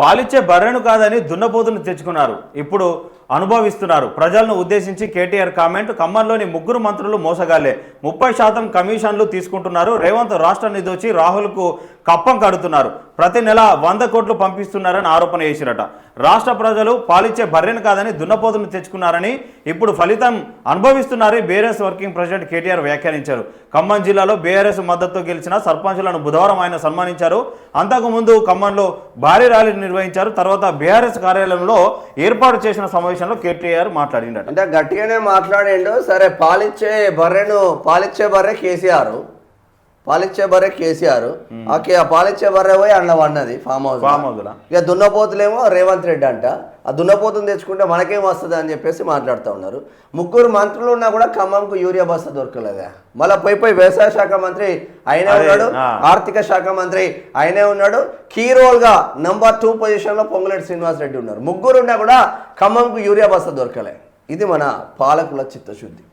పాలిచ్చే బర్రెను కాదని దున్నపోతును తెచ్చుకున్నారు. ఇప్పుడు అనుభవిస్తున్నారు. ప్రజలను ఉద్దేశించి కేటీఆర్ కామెంట్. ఖమ్మంలోని ముగ్గురు మంత్రులు మోసగాళ్లే, 30% కమిషన్లు తీసుకుంటున్నారు. రేవంత్ రాష్ట్ర నిధి రాహుల్కు కప్పం కడుతున్నారు. ప్రతి నెల 100 కోట్లు పంపిస్తున్నారని ఆరోపణ చేసిరట. రాష్ట్ర ప్రజలు పాలిచ్చే బర్రెను కాదని దున్నపోతును తెచ్చుకున్నారని ఇప్పుడు ఫలితం అనుభవిస్తున్నారని బీఆర్ఎస్ వర్కింగ్ ప్రెసిడెంట్ కేటీఆర్ వ్యాఖ్యానించారు. ఖమ్మం జిల్లాలో బీఆర్ఎస్ మద్దతుతో గెలిచిన సర్పంచులను బుధవారం ఆయన సన్మానించారు. అంతకుముందు ఖమ్మంలో భారీ ర్యాలీ నిర్వహించారు. తర్వాత బీఆర్ఎస్ కార్యాలయంలో ఏర్పాటు చేసిన సమావేశంలో కేటీఆర్ మాట్లాడిండట. అంటే గట్టిగానే మాట్లాడిండు. సరే, పాలిచ్చే బర్రె కేసీఆర్, పాలిచ్చే బర్రె కేసీఆర్. ఓకే, ఆ పాలిచ్చే బర్రె పోయి అన్న అన్నది ఫామ్ హౌస్. ఇక దున్నపోతులేమో రేవంత్ రెడ్డి అంట. ఆ దున్నపోతుని తెచ్చుకుంటే మనకేం వస్తుంది అని చెప్పేసి మాట్లాడుతూ ఉన్నారు. ముగ్గురు మంత్రులు ఉన్నా కూడా ఖమ్మంకు యూరియా బస్తా దొరకలేదా? మళ్ళీ పోయి వ్యవసాయ శాఖ మంత్రి ఆయనే ఉన్నాడు, ఆర్థిక శాఖ మంత్రి ఆయనే ఉన్నాడు, కీ రోల్గా నంబర్ 2 పొజిషన్లో పొంగులేటి శ్రీనివాస్ రెడ్డి ఉన్నారు. ముగ్గురు ఉన్నా కూడా ఖమ్మంకు యూరియా బస్తా దొరకలే. ఇది మన పాలకుల చిత్తశుద్ధి.